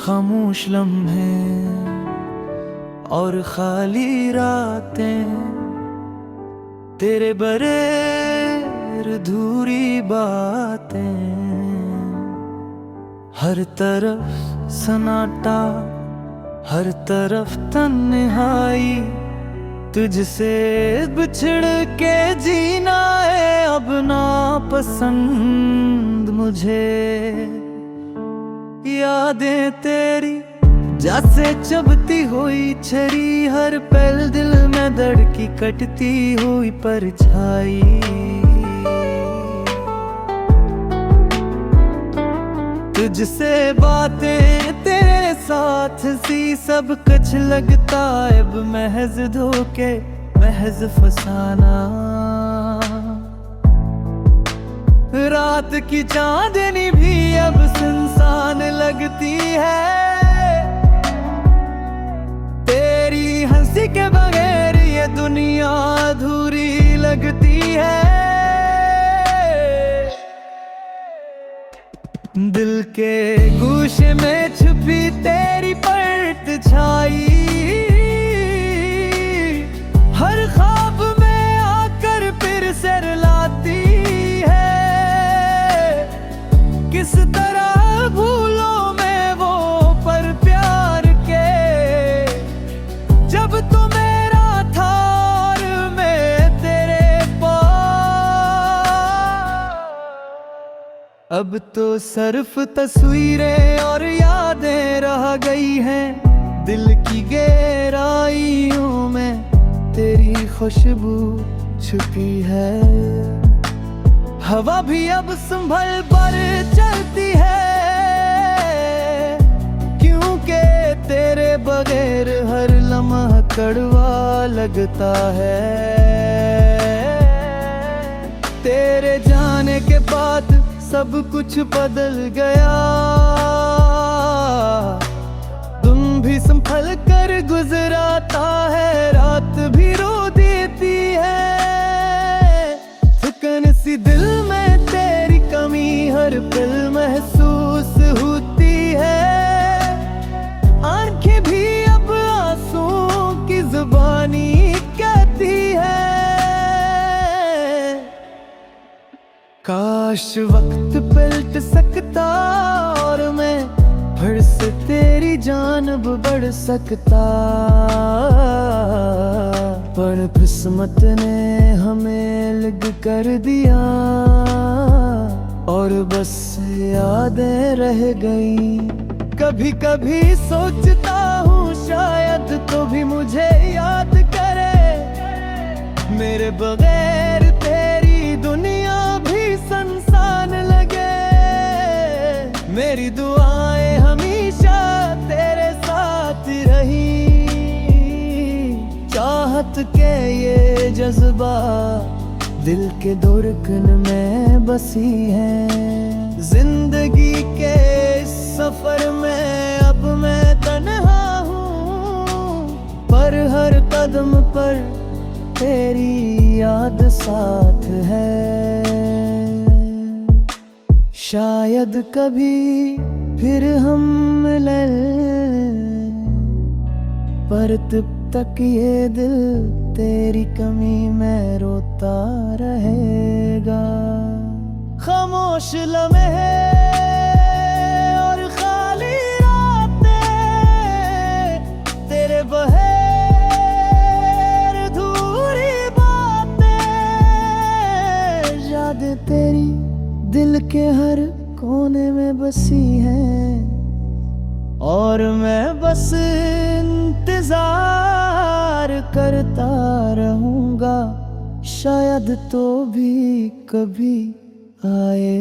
खामोश लम्हे और खाली रातें, तेरे बरेर अधूरी बातें। हर तरफ सन्नाटा, हर तरफ तन्हाई, तुझसे बिछड़ के जीना है अब ना पसंद मुझे। यादें तेरी जैसे चबती हुई छरी, हर पल दिल में धड़की कटती हुई परछाई। तुझसे बातें तेरे साथ सी, सब कुछ लगता अब महज धोखे महज फसाना। रात की चांदनी भी अब सुनसान लगती है, तेरी हंसी के बगैर ये दुनिया अधूरी लगती है। दिल के गोशे में छुपी तेरी परछाई, हर ख्वाब में आकर फिर से रुलाती है। किस तरह भूलों में वो पर प्यार के, जब तू मेरा था और मैं तेरे पास। अब तो सिर्फ तस्वीरें और यादें रह गई हैं, दिल की गहराइयों में तेरी खुशबू छुपी है। हवा भी अब संभल कर चलती है, क्योंकि तेरे बगैर हर लम्हा कड़वा लगता है। तेरे जाने के बाद सब कुछ बदल गया, दिन भी संभल कर गुजराता है, रात भी रो देती है। थकन सी दिल में तेरी कमी हर पल महसूस होती है। आंखें भी अब आंसुओं की जुबानी कहती है। काश वक्त पलट सकता और मैं फिर से तेरी जानब बढ़ सकता, पर किस्मत ने हमें अलग कर दिया और बस यादें रह गई। कभी कभी सोचता हूँ शायद तो भी मुझे याद करे, मेरे बगैर तेरी दुनिया भी सुनसान लगे। मेरी दुआएं हमेशा तेरे साथ रही, चाहत के ये जज्बा दिल के धड़कन में बसी है। जिंदगी के इस सफर में अब मैं तन्हा हूँ, पर हर कदम पर तेरी याद साथ है। शायद कभी फिर हम मिले, पर तब तक ये दिल तेरी कमी में रोता रहेगा। खामोश लम्हे और खाली रातें, तेरे बगैर अधूरी बातें। यादें तेरी दिल के हर कोने में बसी हैं, और मैं बस इंतजार करता रहूंगा, शायद तो भी कभी आए।